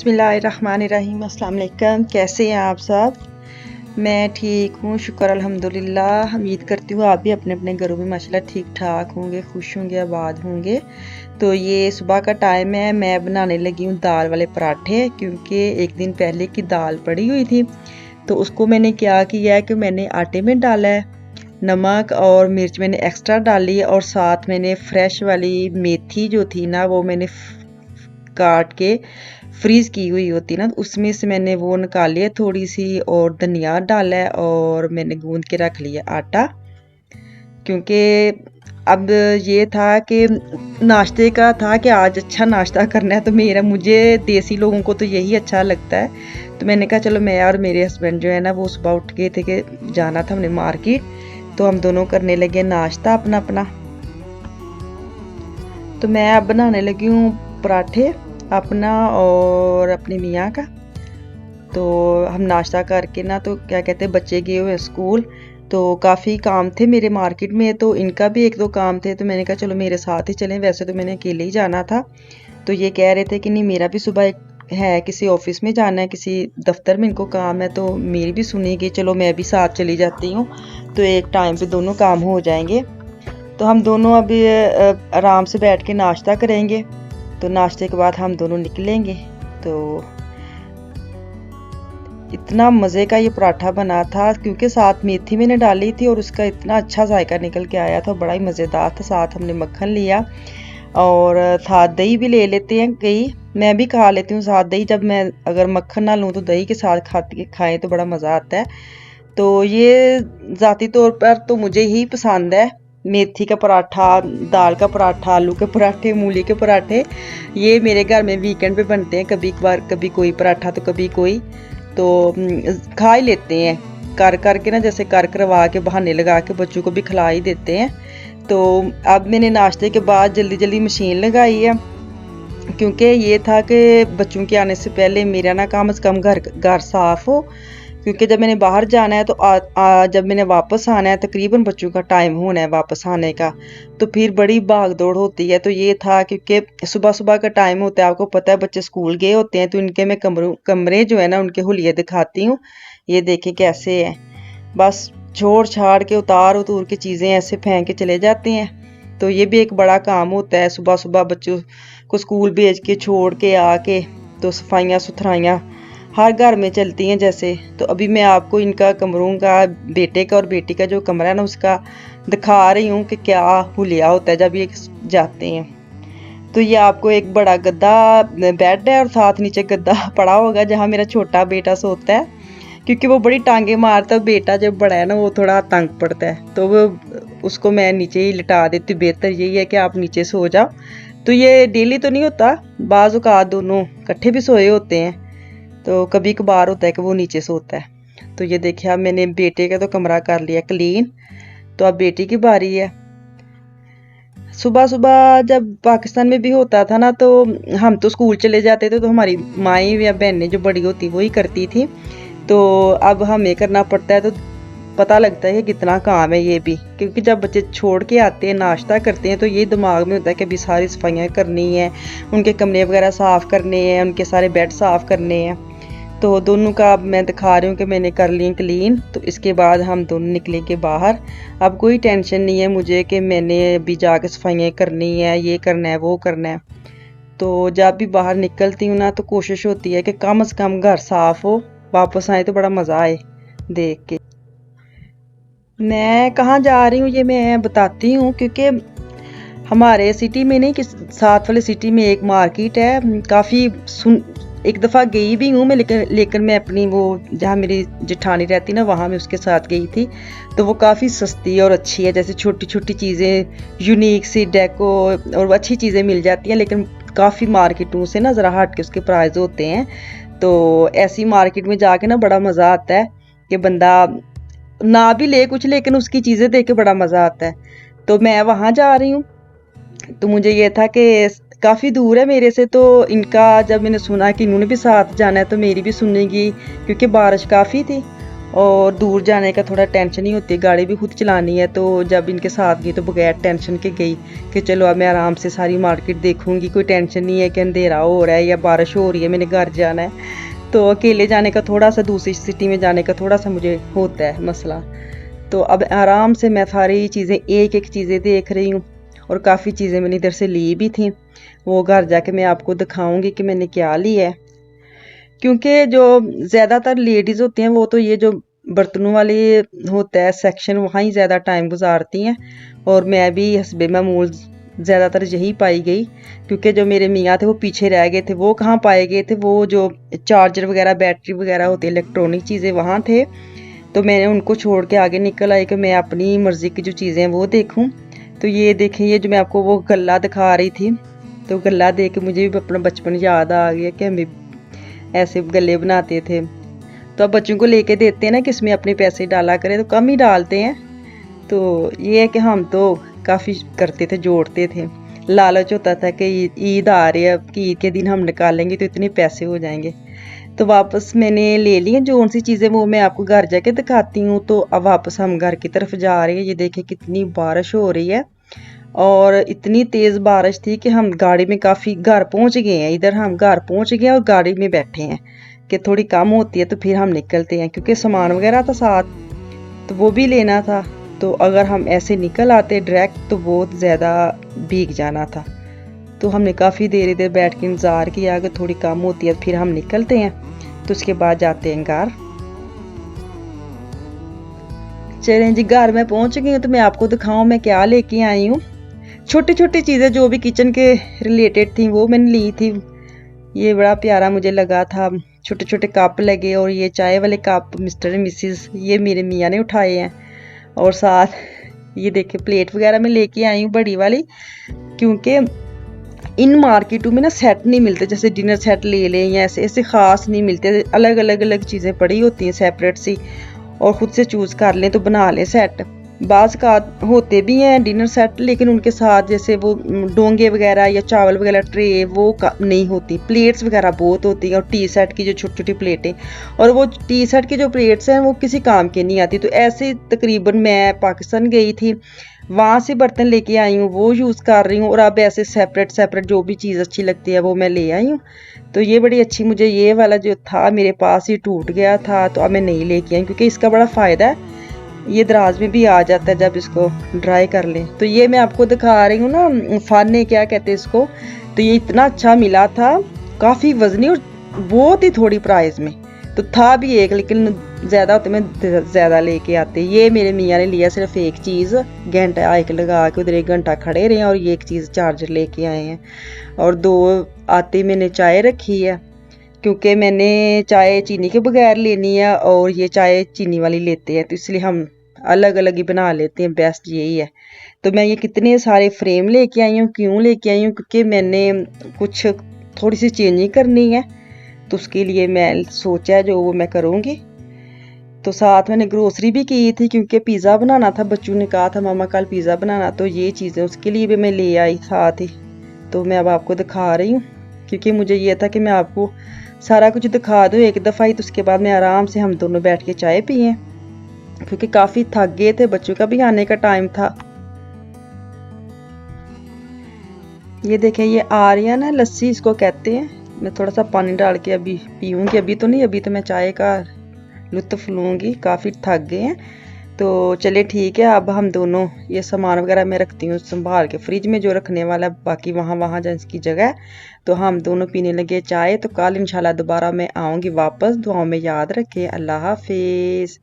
बिस्मिल्लाहिर्रहमानिर्रहीम। अस्सलाम वालेकुम। कैसे हैं आप सब? मैं ठीक हूँ, शुक्र अल्हम्दुलिल्लाह। उम्मीद करती हूँ आप भी अपने अपने घरों में माशाल्लाह ठीक ठाक होंगे, खुश होंगे, आबाद होंगे। तो ये सुबह का टाइम है, मैं बनाने लगी हूँ दाल वाले पराठे, क्योंकि एक दिन पहले की दाल पड़ी हुई थी। तो उसको मैंने क्या किया है कि मैंने आटे में डाला है, नमक और मिर्च मैंने एक्स्ट्रा डाली है, और साथ मैंने फ्रेश वाली मेथी जो थी ना, वो मैंने काट के फ्रीज़ की हुई होती ना, उसमें से मैंने वो निकाली है थोड़ी सी, और धनिया डाला है, और मैंने गूंद के रख लिया आटा। क्योंकि अब ये था कि नाश्ते का था कि आज अच्छा नाश्ता करना है, तो मुझे देसी लोगों को तो यही अच्छा लगता है। तो मैंने कहा चलो मैं और मेरे हस्बैंड जो है ना, वो सुबह उठ गए थे कि जाना था हमने मार्केट, तो हम दोनों करने लगे नाश्ता अपना अपना। तो मैं अब बनाने लगी हूँ पराठे अपना और अपने मियाँ का। तो हम नाश्ता करके ना, तो क्या कहते हैं, बच्चे गए हुए स्कूल, तो काफ़ी काम थे मेरे मार्केट में, तो इनका भी एक दो काम थे, तो मैंने कहा चलो मेरे साथ ही चलें। वैसे तो मैंने अकेले ही जाना था, तो ये कह रहे थे कि नहीं मेरा भी सुबह एक है, किसी ऑफिस में जाना है, किसी दफ्तर में इनको काम है, तो मेरी भी सुनिए, चलो मैं भी साथ चली जाती हूँ, तो एक टाइम पे दोनों काम हो जाएंगे। तो हम दोनों अभी आराम से बैठ के नाश्ता करेंगे, तो नाश्ते के बाद हम दोनों निकलेंगे। तो इतना मज़े का ये पराठा बना था, क्योंकि साथ मेथी मैंने डाली थी और उसका इतना अच्छा जायका निकल के आया था, बड़ा ही मज़ेदार था। साथ हमने मक्खन लिया, और साथ दही भी ले लेते हैं कई, मैं भी खा लेती हूँ साथ दही। जब मैं अगर मक्खन ना लूँ तो दही के साथ खाएँ तो बड़ा मज़ा आता है। तो ये ज़ाती तौर पर तो मुझे ही पसंद है, मेथी का पराठा, दाल का पराठा, आलू के पराठे, मूली के पराठे। ये मेरे घर में वीकेंड पे बनते हैं, कभी कभार, कभी कोई पराठा तो कभी कोई, तो खा ही लेते हैं कर करके ना, जैसे कर करवा के बहाने लगा के बच्चों को भी खिला ही देते हैं। तो अब मैंने नाश्ते के बाद जल्दी जल्दी मशीन लगाई है, क्योंकि ये था कि बच्चों के आने से पहले मेरा ना कम से कम घर घर साफ़ हो, क्योंकि जब मैंने बाहर जाना है, तो जब मैंने वापस आना है, तकरीबन बच्चों का टाइम होना है वापस आने का, तो फिर बड़ी भाग दौड़ होती है। तो ये था क्योंकि सुबह सुबह का टाइम होता है, आपको पता है बच्चे स्कूल गए होते हैं, तो इनके मैं कमरे जो है ना, उनके हुलिये दिखाती हूँ। ये देखें कैसे है, बस छोड़ छाड़ के उतार उतूर के चीज़ें ऐसे फेंक के चले जाते हैं। तो ये भी एक बड़ा काम होता है, सुबह सुबह बच्चों को स्कूल भेज के छोड़ के आके, तो सफाइयाँ सुथराइयाँ हर घर में चलती हैं जैसे। तो अभी मैं आपको इनका कमरों का, बेटे का और बेटी का जो कमरा है ना, उसका दिखा रही हूँ कि क्या हुलिया होता है जब ये जाते हैं। तो ये आपको एक बड़ा गद्दा बेड है, और साथ नीचे गद्दा पड़ा होगा जहाँ मेरा छोटा बेटा सोता है, क्योंकि वो बड़ी टांगे मारता है। बेटा जब बड़ा है ना, वो थोड़ा तंग पड़ता है, तो वो उसको मैं नीचे ही लिटा देती हूँ। बेहतर यही है कि आप नीचे सो जाओ। तो ये डेली तो नहीं होता, बाज़ औक़ात दोनों इकट्ठे भी सोए होते हैं, तो कभी कभार होता है कि वो नीचे सोता है। तो ये देखिए, अब मैंने बेटे का तो कमरा कर लिया क्लीन, तो अब बेटी की बारी है। सुबह सुबह जब पाकिस्तान में भी होता था ना, तो हम तो स्कूल चले जाते थे, तो हमारी माएँ या बहनें जो बड़ी होती वही करती थी। तो अब हमें करना पड़ता है, तो पता लगता है कि कितना काम है ये भी, क्योंकि जब बच्चे छोड़ के आते हैं, नाश्ता करते हैं, तो ये दिमाग में होता है कि अभी सारी सफाइयाँ करनी है, उनके कमरे वगैरह साफ़ करने हैं, उनके सारे बेड साफ़ करने हैं। तो दोनों का अब मैं दिखा रही हूँ कि मैंने कर ली क्लीन। तो इसके बाद हम दोनों निकलेंगे बाहर। अब कोई टेंशन नहीं है मुझे कि मैंने अभी जाके सफाइयाँ करनी है, ये करना है, वो करना है। तो जब भी बाहर निकलती हूँ ना, तो कोशिश होती है कि कम से कम घर साफ़ हो, वापस आए तो बड़ा मज़ा आए देख के। मैं कहाँ जा रही हूँ ये मैं बताती हूँ, क्योंकि हमारे सिटी में नहीं कि साथ वाले सिटी में एक मार्केट है, काफ़ी एक दफ़ा गई भी हूँ मैं, लेकिन मैं अपनी वो जहाँ मेरी जेठानी रहती ना, वहाँ मैं उसके साथ गई थी। तो वो काफ़ी सस्ती और अच्छी है, जैसे छोटी छोटी चीज़ें, यूनिक सी डेको और अच्छी चीज़ें मिल जाती हैं, लेकिन काफ़ी मार्केटों से ना ज़रा हट के उसके प्राइस होते हैं। तो ऐसी मार्केट में जाके ना बड़ा मज़ा आता है कि बंदा ना भी ले कुछ, लेकिन उसकी चीज़ें देख के बड़ा मज़ा आता है। तो मैं वहाँ जा रही हूँ। तो मुझे ये था कि काफ़ी दूर है मेरे से, तो इनका जब मैंने सुना कि इन्होंने भी साथ जाना है, तो मेरी भी सुनेगी, क्योंकि बारिश काफ़ी थी, और दूर जाने का थोड़ा टेंशन ही होती है, गाड़ी भी खुद चलानी है। तो जब इनके साथ गई तो बगैर टेंशन के गई कि चलो अब मैं आराम से सारी मार्केट देखूंगी, कोई टेंशन नहीं है कि अंधेरा हो रहा है या बारिश हो रही है, मैंने घर जाना है। तो अकेले जाने का थोड़ा सा, दूसरी सिटी में जाने का थोड़ा सा मुझे होता है मसला। तो अब आराम से मैं सारी चीज़ें एक एक चीज़ें देख रही हूँ, और काफ़ी चीज़ें मैंने इधर से ली भी थी, वो घर जाके मैं आपको दिखाऊंगी कि मैंने क्या लिया है। क्योंकि जो ज़्यादातर लेडीज़ होती हैं वो तो ये जो बर्तनों वाले होता है सेक्शन, वहाँ ही ज़्यादा टाइम गुजारती हैं। और मैं भी हस्बे मामूल ज़्यादातर यही पाई गई, क्योंकि जो मेरे मियाँ थे वो पीछे रह गए थे, वो कहाँ पाए गए थे, वो जो चार्जर वगैरह बैटरी वगैरह होती है इलेक्ट्रॉनिक चीज़ें वहाँ थे। तो मैंने उनको छोड़ के आगे निकल आई कि मैं अपनी मर्ज़ी की जो चीज़ें हैं वो देखूँ। तो ये देखें, ये जो मैं आपको वो गल्ला दिखा रही थी, तो गल्ला देख के मुझे भी अपना बचपन याद आ गया कि हम भी ऐसे गले बनाते थे। तो अब बच्चों को लेके देते हैं ना कि इसमें अपने पैसे डाला करें, तो कम ही डालते हैं। तो ये है कि हम तो काफ़ी करते थे, जोड़ते थे, लालच होता था कि ईद आ रही है, कि ईद के दिन हम निकालेंगे तो इतने पैसे हो जाएंगे। तो वापस मैंने ले लिए जो सी चीज़ें, वो मैं आपको घर जाके दिखाती हूँ। तो अब वापस हम घर की तरफ जा रहे हैं। ये देखें कितनी बारिश हो रही है, और इतनी तेज़ बारिश थी कि हम गाड़ी में काफ़ी घर पहुँच गए हैं। इधर हम घर पहुँच गए और गाड़ी में बैठे हैं कि थोड़ी कम होती है तो फिर हम निकलते हैं, क्योंकि सामान वगैरह था साथ, तो वो भी लेना था। तो अगर हम ऐसे निकल आते डायरेक्ट तो बहुत ज़्यादा भीग जाना था। तो हमने काफ़ी देर इधर बैठ के इंतज़ार किया कि थोड़ी कम होती है फिर हम निकलते हैं। तो उसके बाद जाते हैं घर। चलें जी, घर में पहुंच गई हूँ तो मैं आपको दिखाऊं मैं क्या लेके आई हूँ। छोटी छोटी चीज़ें जो भी किचन के रिलेटेड थी वो मैंने ली थी। ये बड़ा प्यारा मुझे लगा था, छोटे छोटे कप लगे, और ये चाय वाले कप मिस्टर एंड मिसिस ये मेरे मियाँ ने उठाए हैं। और साथ ये देखे प्लेट वगैरह मैं लेके आई हूँ बड़ी वाली, क्योंकि इन मार्केटों में ना सेट नहीं मिलते, जैसे डिनर सेट ले लें या ऐसे ऐसे ख़ास नहीं मिलते, अलग अलग अलग चीज़ें पड़ी होती हैं सेपरेट सी, और ख़ुद से चूज़ कर लें तो बना लें सेट। बाज़ का होते भी हैं डिनर सेट, लेकिन उनके साथ जैसे वो डोंगे वगैरह या चावल वगैरह ट्रे वो नहीं होती, प्लेट्स वगैरह बहुत होती हैं, और टी सेट की जो छोटी छोटी प्लेटें, और वो टी सेट की जो प्लेट्स हैं वो किसी काम की नहीं आती। तो ऐसे तकरीबन मैं पाकिस्तान गई थी, वहाँ से बर्तन लेके आई हूँ, वो यूज़ कर रही हूँ, और अब ऐसे सेपरेट सेपरेट जो भी चीज़ अच्छी लगती है वो मैं ले आई हूँ। तो ये बड़ी अच्छी, मुझे ये वाला जो था मेरे पास ही टूट गया था, तो अब मैं नहीं लेके आई, क्योंकि इसका बड़ा फ़ायदा है, ये दराज में भी आ जाता है जब इसको ड्राई कर लें। तो ये मैं आपको दिखा रही हूँ ना, फाने क्या कहते हैं इसको। तो ये इतना अच्छा मिला था, काफ़ी वजनी और बहुत ही थोड़ी प्राइस में। तो था भी एक, लेकिन ज़्यादा होते मैं ज़्यादा लेके आते। ये मेरे मियाँ ने लिया सिर्फ एक चीज़, घंटा एक लगा के उधर 1 घंटा खड़े रहे, और ये एक चीज़ चार्जर लेके आए हैं। और 2 आते मैंने चाय रखी है, क्योंकि मैंने चाय चीनी के बगैर लेनी है, और ये चाय चीनी वाली लेते हैं, तो इसलिए हम अलग अलग ही बना लेते हैं, बेस्ट यही है। तो मैं ये कितने सारे फ्रेम लेके आई हूँ, क्यों लेके आई हूँ, क्योंकि मैंने कुछ थोड़ी सी चेंजिंग करनी है, तो उसके लिए मैं सोचा है जो वो मैं करूँगी। तो साथ मैंने ग्रोसरी भी की थी, क्योंकि पिज़्ज़ा बनाना था, बच्चों ने कहा था मामा कल पिज़्ज़ा बनाना, तो ये चीज़ें उसके लिए भी मैं ले आई साथ ही। तो मैं अब आपको दिखा रही हूँ, क्योंकि मुझे ये था कि मैं आपको सारा कुछ दिखा दूँ एक दफ़ा ही, तो उसके बाद मैं आराम से हम दोनों बैठ के चाय पिए, क्योंकि काफ़ी थक गए थे, बच्चों का भी आने का टाइम था। ये देखें, ये आ रही है ना लस्सी इसको कहते हैं। मैं थोड़ा सा पानी डाल के अभी पीऊँगी, अभी तो नहीं, अभी तो मैं चाय का लुत्फ़ लूँगी, काफ़ी थक गए हैं। तो चलिए ठीक है, अब हम दोनों ये सामान वगैरह मैं रखती हूँ संभाल के फ्रिज में जो रखने वाला है, बाकी वहाँ जहाँ इसकी जगह है। तो हम दोनों पीने लगे चाय। तो कल इंशाल्लाह दोबारा मैं आऊँगी वापस। दुआओं में याद रखें। अल्लाह हाफिज़।